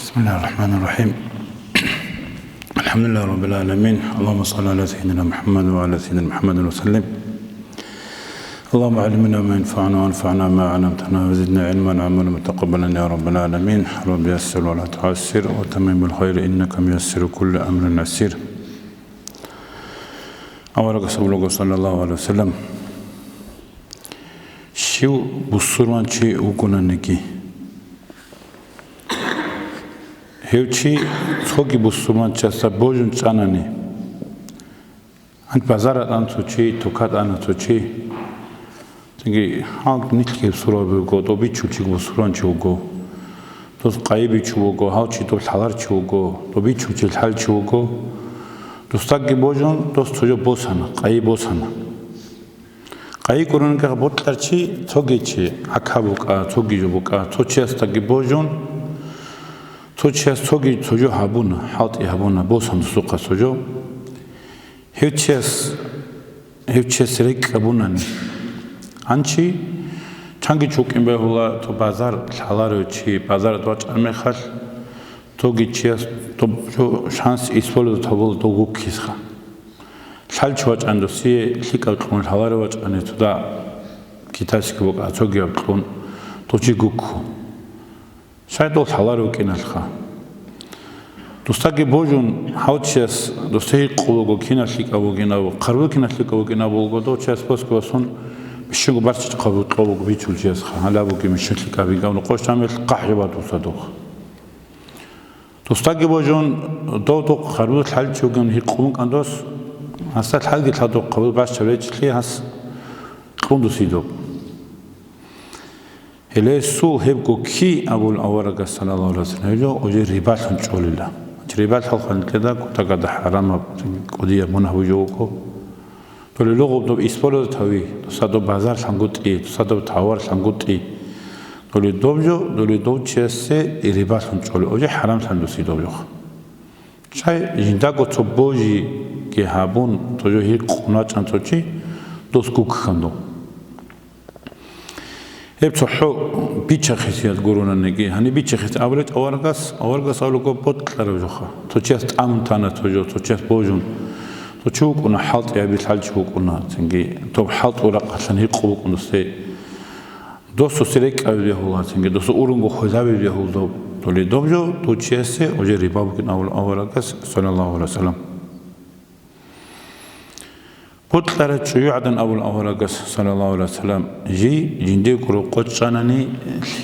بسم الله الرحمن الرحيم. الحمد لله رب العالمين. اللهم صل على سيدنا محمد وعلى سيدنا محمد وسلم. اللهم علمنا ما ينفعنا وانفعنا ما علمتنا وزدنا علما وعملا متقبلا يا رب العالمين. رب يسر ولا تعسر وتمم بالخير انك ميسر كل امر عسير. أولك صلى الله عليه وسلم. شو بصرمان شيء وكنا نكي. هيوشي ثوكي بصرمان شاسا بوجن شاناني. أنت بازارات أنتوشي توكات أنتوشي. تيجي هاك نيكي بصرا بيجو تو بيشوشي بصرمان شوكو. تو قاي بيشوكو هاوشي تو الحلار شوكو تو بيشوشي الحال شوكو. دوستاگی بوجون دوست توجه بوسانا قایی بوسانا قایی کرون که بودتر چی توگی چی اکابوکا توگی جو بوکا تو چی استاگی بوجون تو چی است توگی توجه هابونا حالتی هابونا بوسان دوستوکا توجه هیچ ریک هابونانی آنچی چنگی چوکیم به هولا تو بازار حالارو چی بازار دوچ آمیخال توگی چیست تو شانس ایسپول تو بول تو گوکیس خا شالچوچ اندوسی لیکال کون حواروچ انی تو دا کیتاسی که بوک اتوگی کون تو چی گوکو شاید دو حوارو کینال خا دوستاگی بوجون هاوچیس دوستی قلوگو کینال لیکا بوگینا و قربو کینال لیکا بوگینا بولگو دو چیس پس که واسون میشینگو برچ قلوگو بیچول چیس خا حالا بوگی میشین لیکا بیگاونو قوشتامیل قحجبات دوستادوخ دوستاگی بوجون دو خربوز حل چوگن هی قوم کندوس هست حل گیت هاتو قبول باش چوری چلی هست قوم دوسیدو هلی سو هب کو کی ابول اورگا صلی الله علیه وسلم جو اوجی ریبات هم چولیلا ریبات حال خندکدا کوتا کدا حرام قدیه منه جو کو تو لوگو دو اسپولو تاوی دوستادو بازار سانگوتی دوستادو تاور سانگوتی دولی دو چیسته ریبات هم چولی اوجه حرام سندوسی دوبیخ چای جندگو تو بوجی که هابون تو جو هی قناچ انتوچی دوست کوک خندو هب تو حو بیچه خیسیت گرونا نگی هنی بیچه خیسیت اولگاس اولو کو بود لرو جوخا تو چیست امتانه تو چیست بوجون تو چوکونا حالت یا بیت حال چوکونا تنگی تو حالت ورقشن هی قوک اندسته دوستو سرک اولی هولا تنگی دوستو اورنگو خوزاوی هولا تولی دوبجو تو چیسته اوجه ریباب کن اولگاس صلی الله علیه وسلم بودلره چیو عدن اولگاس صلی الله علیه وسلم جندی کرو قدشانانی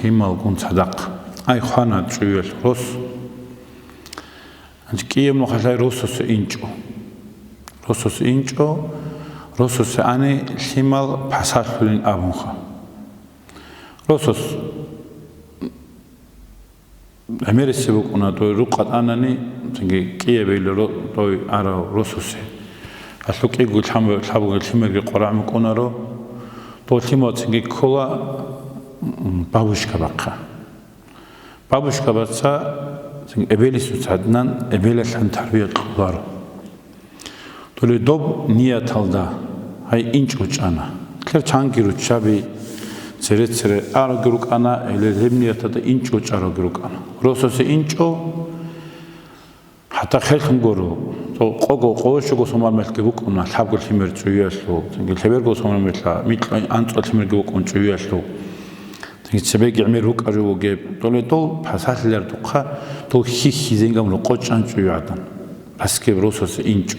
حمال کن صدق ای خانه چیو روس انت کیم نخشای روسوس اینچو روسوس آنی حمال پسر فلین آبونخا روسوس امیرسی بکنه توی رقت آنانی تنگی کیه بیل توی آرا روسوسه اصلا کی گل حبوق تیمرگی قرآن میکنه رو تو تیمات تنگی کلا بابوشکا بچه تنگی ابلیسو تادنان ابلیسان تربیت کلارو توی دوب نیت هلدا های اینچ اوچانا کل چانگی رو چابی سره آرا گروک آنا الهمنیت تا اینچو چارا گروک آنا روسوس اینچو حتی خیلی گرو تو قوشو سومار ملکی بکنه حبگل تیمر چویاسلو تنگی تبرگو سومار میتلا انتو تیمر بکن چویاسلو تنگی سبگی عمر روک آجو گیب تو پسات لر دوخه تو هی زنگام رو قوچان چویادن پس که روسوس اینچو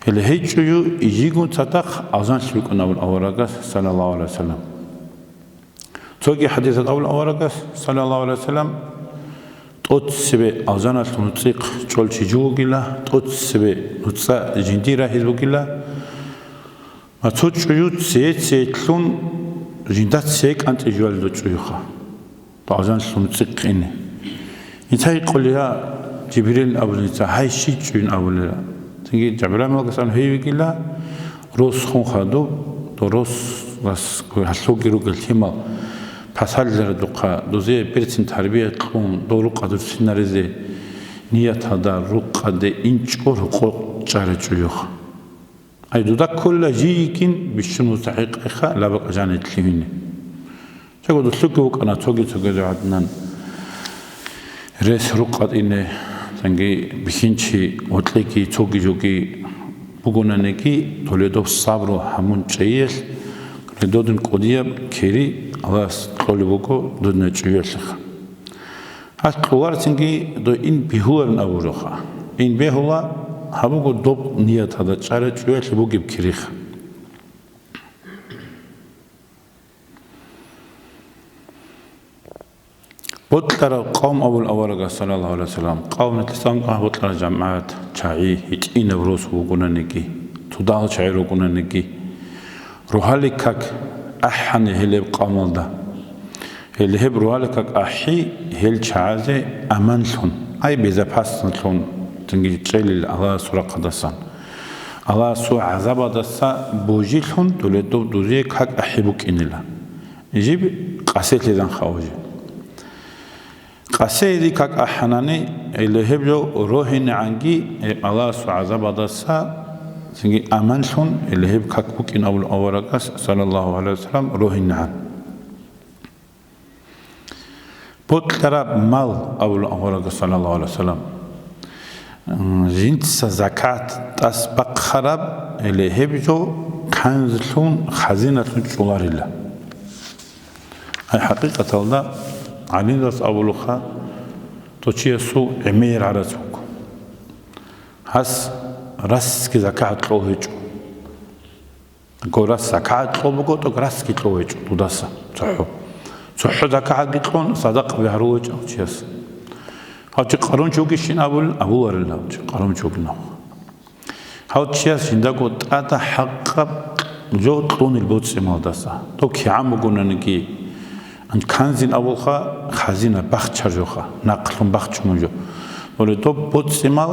هلی هیچیو ایجیگون تاتخ آزان شبکن اولگاس صلی الله علیه وسلم. توگی حدیثت اولگاس صلی الله علیه وسلم توت سبه آزانات نطق چول چیجو گیلا توت سبه نطق جندی را حزب گیلا و توت چیو سیتلون جندات سیک انت جوال دو چیوخا تو آزان نطق اینه اینتای قلیا جبریل اولنیتا های شی چون اولیا تنگی جبران مالکسان هیوی گیلا روز خون خادو تو روز واس هالسوقي روكل تيما پسال زر دوقا دوزي برسين تربية قوم دو روقا دو سيناريزي نيات هذا روقا دي إنشور حقوق جارة جيوخ أي دودا كل جيكين بيشون مستحق إخا لا بقى جاني تليميني تقول دو سلوكي وك أنا توقي عدنان Res ruqat ine tangi bihinchi otleki tsogi jogi bugunaneki toledo sabro hamun chayel redodun qodia keri alas tolibuko dodna chuyelha at lugar tangi do in bihuar naburoha in behula habugo dob niyat hada chara chuyel bugib kirikh بطلر قوم أول أورقة صلى الله عليه وسلم قوم الإسلام بطلر جماعات شاعي هيجين بروس وقنا نجي تدال شاعر وقنا نجي روحالكك أحن هلب قوم الله هلب روحالكك أحي هل شعازة أمان لون أي بيزا بحسن لون تنجي تشيل الله سورة قدسان الله سورة عذاب قدسا بوجي لون تولدو دوزيك حق أحبك إنلا يجيب قاسيت لذن خواجي قاسيدي كاك أحناني اللي هبجو روحين عنجي الله سو عذاب دسا سنجي أمانشون اللي هب كاك بوكين أول أورقاس صلى الله عليه وسلم روحين عن بطلب مال أول أورقاس صلى الله عليه وسلم جنت زكاة تسبق خراب اللي هبجو كنزلون خزينة شولار الله هاي حقيقة الله علي داس أولوخا توشي سو عمير على سوق هس راس كذا كعد لوهيجو كو راس كعد لوبكو تو راس كي لوهيجو توداسا صحو ذا كعد لون صدق بهروج أو شيء هاتش قارون شوكي شين أبو ورلا قارون شوكنا هاتش شيء شندقو تاتا حق جو طون البوت سمال داسا تو كي عمو قلنا نكي أن كنزين أولها خزينة بخشرجوها نقلهم بخشمونجو ولدو بود سمال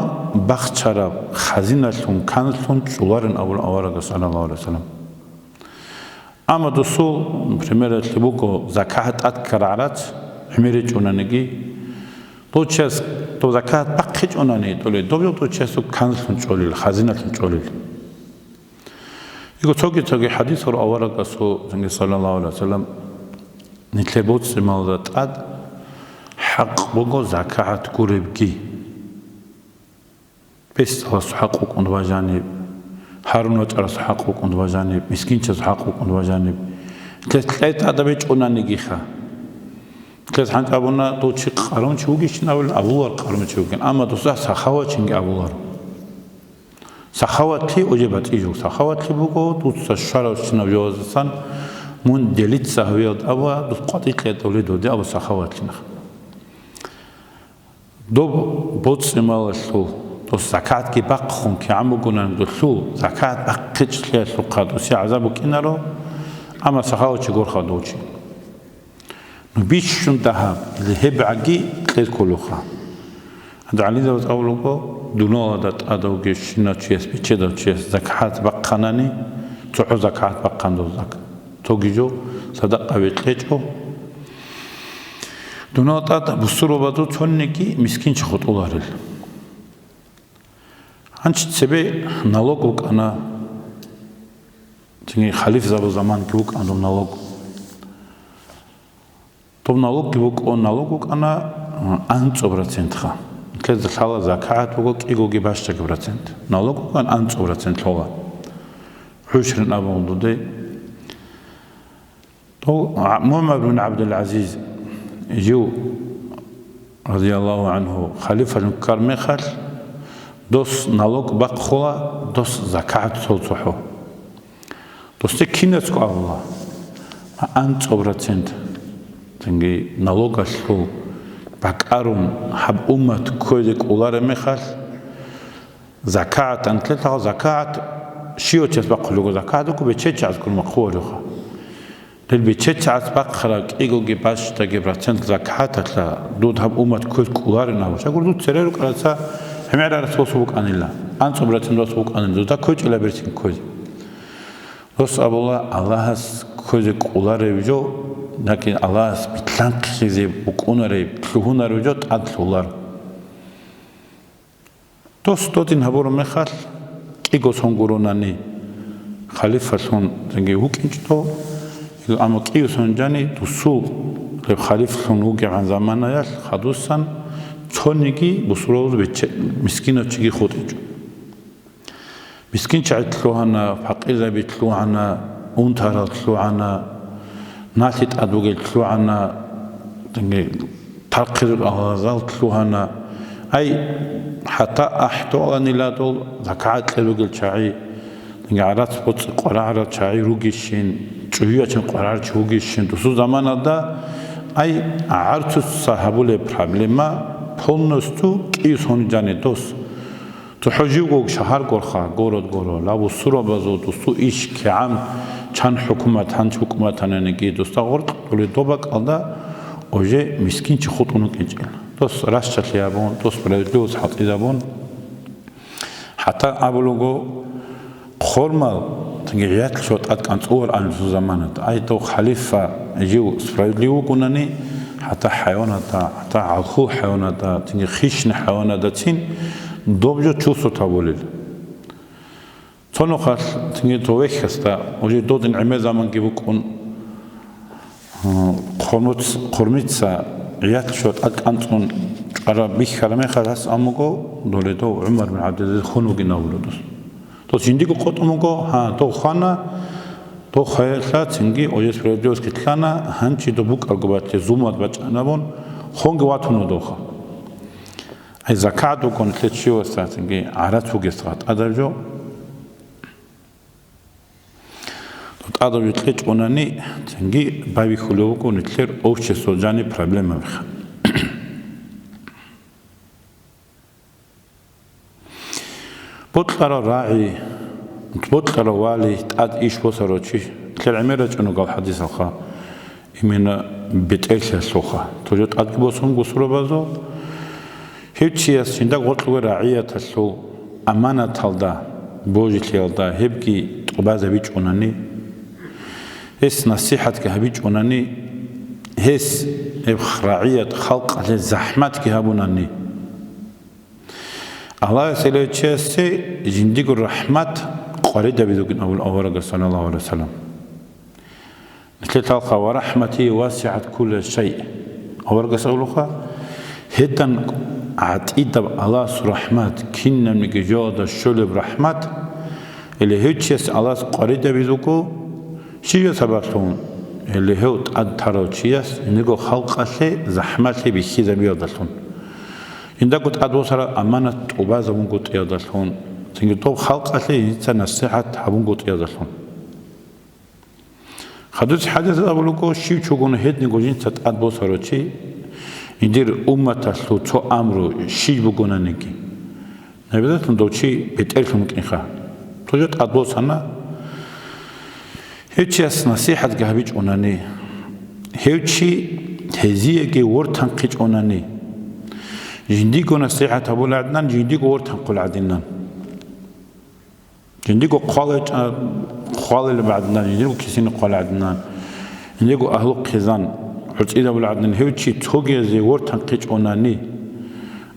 بخشرا خزينة لهم كنزلهم شوارن أول أورا صلى الله عليه وسلم أما دوسو primera تبوكو زكاة أذكر عرات حميرج أنانجي توشيس تو زكاة بخش أناني تولي دوبيو توشيسو كنزلهم شوليل خزينة لهم شوليل يقول توكي حديث أورا صلى الله عليه وسلم نتلبوت سمالات أد حق بقول زكاة كوربكي بس هو حقوق عند وجانب هارون وترى حقوق عند وجانب مسكين شز حقوق عند وجانب تلت هذا بيج أنا نجيخا تلت حنت أبونا توشي قارون شوقيش نقول أبوار قارون شوقين أما توصل سخاوة شنج أبوار سخاوة تي أجيبت إيجو سخاوة تي بقول توصل شارع شنو جوازسان من دليل سهويات أبوا دقاتك لتولد ودي أبو سخوات لنا دوب بود سمال شو تو زكاة كي بقهم كي عمو قلنا شو زكاة بقتش ليه شو قادو سي عذابو كنارو أما سخوات شجور خدوشي نبيش شن ذهب اللي هب عجي كيس كلوخا هذا علي ذا أولوكو دونو هذا أدو جيشنا تشيس بيتشدا تشيس زكاة بقناني تحو زكاة بقندو زكاة توجيجو صدق بيتلجو دوناتا بسرو بدو توننكي مسكين شخط أولارل عنش تسبي نالوجوك أنا تيجي خليف زبو زمان كيوك أنا نالوج طب نالوج كيوك أو نالوجوك أنا أنت أبرتين تخا كذا الحالة زكاة وقوك إيجوجي باشتك أبرتين نالوجوك أنا أنت أبرتين تلا عشرين أبو دودي معمر بن عبد العزيز جو رضي الله عنه خليفة الكرمخل دوس نالوك بقخوا دوس زكاة صوتحو دوس تكينتكو الله أنت أبرتنت تنجي نالوك أشلو بقارون حب أمة كودك أولار مخل زكاة أنتلتها زكاة شيو تسبق لغو زكاة دكو بيتشيش أذكر مقورها للبيتشيت عتبق خلاك إيجو جباش تجبرتين زكاة لا دود هم أمة كل كولارنا وش أقول دود سريرك على سا هم على رسوسك عن الله أنت برتين رسوسك عن الله ده كوج إلى برتين كوج رس أبو الله هس كوج كولار يجو لكن الله هس بتلانك شيء بكون ريب تلوهنا رجوع تعدل الله توس توتين هبور مخال إيجو سونغوروناني خليفة سون تنجي هوكينجتو أما كيو سنجاني تسوق لخليفة سنوجي عن زمانه خدوسا 촌이기 무스러워도 미스킨어치기 호대죠. 미스킨 차이틀로 하나 바퀴잡이틀로 하나 운타라틀로 하나 나lit 아두게틀로 하나 등게 탈qi를 아가갈틀로 하나 أي حتى أحتواني لا دول ذكاء لوجل شاعي عرات بوت قرار شاعي روجيشين شوية قرار شوجيشين تسو زمان هذا أي عرت صاحبه لبرابلما بولنستو كيس هون جاني دوس تحجيوك شهر قرخا قرود لا بصورة بزو دوستو إيش كعام كان حكومة هننجي دوستا غرق ولي دوبك هذا أوجي مسكين تخطونه كيجيل دوس راشت ليابون دوس بردوس حط إذابون حتى أبلغو خورمال تنجيات شوت أتكان صور عن زمانه أي تو خليفة يجيو سبردليو كونني حتى حيوانات حتى عخو حيوانات تنجي خيشن حيوانات تين دوبجو تشوسو تابوليل تونو خاص تنجي تويك خستا وجي دودن عمي زمان كيبوكون قرميتسا عيات شوت أكانتون قرا بيخرمي خلاص أمكو دولتو عمر بن عبد العزيز خنوقي ناولودوس تو سينديكو قطمكو ها تو خانا تو خيرلا تنجي أوجس بريدوس كتلانا هنشي دو بوك أرجوبات زومات بتشانابون خونج واتونو دوخا أي زكاة كون تلتشيو استاتنجي عراتو جستات أدرجو أدو يتلج أناني تنجي باوي خلوكو نتلر أوش سوجاني problem بخ. بطلع راعي بطلع والي تاد إيش بصروتشي تلر عميرة أنو قال حديث الخا إمينا بتألش السوخا توجد أدك بصون بصورة بازو هيتشي يسيندا قلتلو راعية تسلو أمانة تلدا بوجي تلدا هبكي تقبازة بيج أناني هس نصيحة كهبيج أناني هس إبخراعية خلق على زحمات كهبوناني الله سيلو تشيسي جنديق الرحمة قريدة بدوكين أول أورق صلى الله عليه وسلم مثل تلقى ورحمتي واسعة كل شيء أورق صلى الله هدن عتيد الله رحمة كنا من جودة الشلب رحمة اللي هيتشيس الله قريدة بدوكو شيء سببتون اللي هو تأثروا إنه خلق عليه زحمة بيخيز بيادلون إن ده قد أدوسر أمانة وبعض من قد يادلون تيجي تو خلق عليه إنسان الصحة حبون قد يادلون خدوش حدث أقولكوا شيء شغون هيد نقولين تأدوسر شيء يدير أمة تسلو تو أمره شيء بقونا نجي نبدأ تندو شيء بتألف ممكن خا توجد أدوسنا هيتشي نصيحة جهبيج أناني هيتشي هزية جي ورتان قيج أناني جنديكو نصيحة أبو العدنان جنديكو ورتان قل عدنان جنديكو قال اللي بعدنا جنديكو كيسين قال عدنان جنديكو أهل قيزان حتى إذا أبو العدنان هيتشي توجي زي ورتان قيج أناني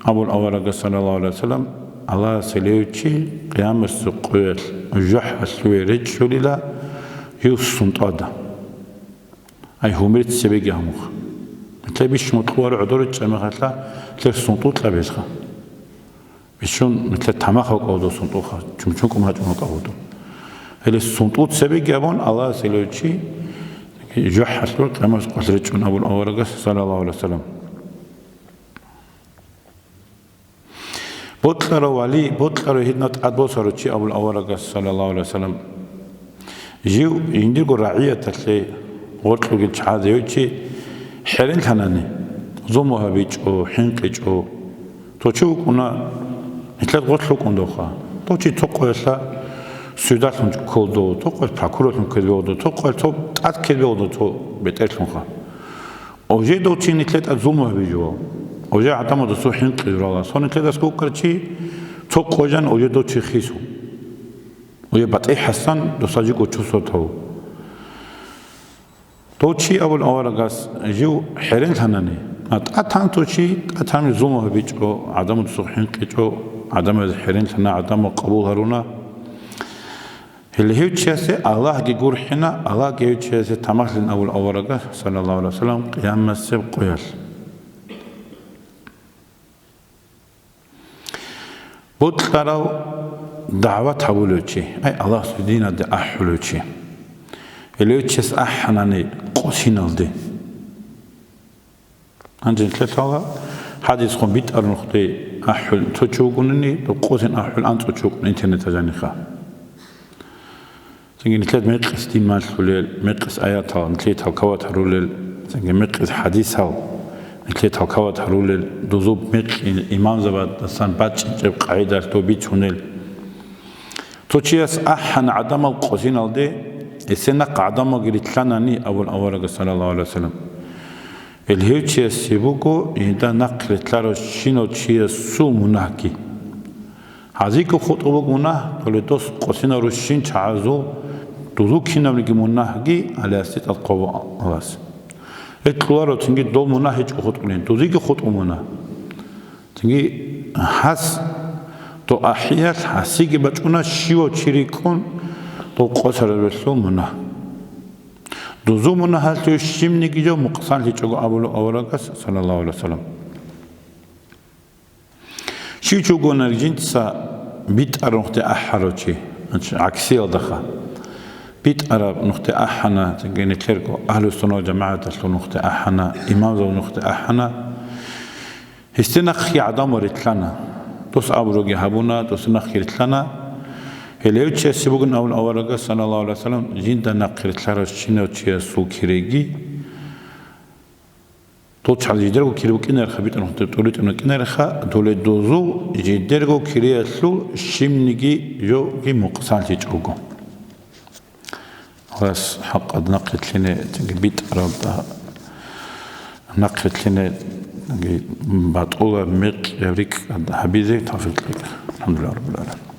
أبو الأورق صلى الله عليه وسلم الله سليوتشي قيام السقويل جح السوي رجل لا يوسنت أدا أي همرت سبيجي همخ مثل بيش متقوار عدورة جمع خلا مثل سنتوت لا بيسخا بيشون مثل تماخ وقودو سنتوخا جمشونكم هاتون وقودو هل السنتوت سبيجي هبون الله سيلوتشي جح حسلو كما قصرت من أبو الأورق صلى الله عليه وسلم بطلر والي بطلر هدنات أدبو سرتشي أبو الأورق صلى الله عليه وسلم جيو ينديرو راعية تسلي غورتلو جيتش هذا يوتشي حرين ثاناني زوموها بيجو حنقيجو توشو كنا مثل غورتلو كوندوخا توشي توقويسا سوداتون كولدو توقويس باكوراتون كدوودو توقويس تو تات كدوودو تو بيتلخا اوجي دوتشي نتلت زوموها بيجو اوجي عتامو دسو حنقيجو سوني كداس كوكرتشي توقوجان اوجي دوتشي خيسو ويا بتأي حسن دوساجي كوتشوسو تاو توشي أول أورغاس جو حرين ثانني أتان توشي أتان زومه بيجو عدم الصحين كيجو عدم الحرين ثنا عدم قبول هرونا اللي هو تشاسي الله يقول حنا الله يقول تشاسي تمثل أول أورغاس صلى الله عليه وسلم قيام السب قياس بطلعوا دعوة حولوشي أي الله سدينا ده أحولوشي الليوتشس أحناني قوسينال دي أنجل ثلاثة حديث خم بيت أرنختي أحول تشوقونني قوسين أحول أنت تشوقون إنترنت جانيخا تنجي ثلاث مقص دين مال خليل مقص آياتها نثلاث هالكوات هرولل تنجي مقص حديثها نثلاث هالكوات هرولل دوزوب مق إمام زباد دستان باتش جب قاعدة توبيت هنيل توشيس أحن عدم القوسين الدي السنة قعدم قريتلانني أول أورق صلى الله عليه وسلم الهيوتشيس سيبوكو يدا نقل تلارو شينو تشيس سو مناكي هذيك خطوبك مناه تولدوس قوسين روشين تعزو دوزوكينا بلغي مناهجي على أساس القوة أواس اتلوارو تنجي دول مناهج خطولين دوزيك خطو مناه تنجي حس تو أحيات حسيكي بچونا شيو تشيريكون تو قصر الرسول مناه دوزو مناه هالتو شيمنيكي جو مقصان لچوغو أولو أوراقس صلى الله عليه وسلم شي چوغو نرجين تسا بيت أرنخت أحروشي عكسي الدخا بيت أرب نخت أحنا تنجيني تلركو أهل السنة وجماعة تسلو نخت أحنا إمام زو نخت أحنا هستنخي عدم ورتلنا توس أبروغي هابونا توس نخي رتلنا هليوتشي سيبوغن أول أورغا صلى الله عليه وسلم جيندا نقي رتلارا شينو تشي سو كيريجي تو تشال جيدرغو كيرو كينر خبيت نخت توليت انو كينر خا دولي دوزو جيدرغو كيريسلو شيمنيجي جو كي مقصان تيجوغو خلاص حق نقلت لنا بيت أرب نقلت لنا بعد أول ميق يوريك حبيزي توفيق لك الحمد لله رب العالمين.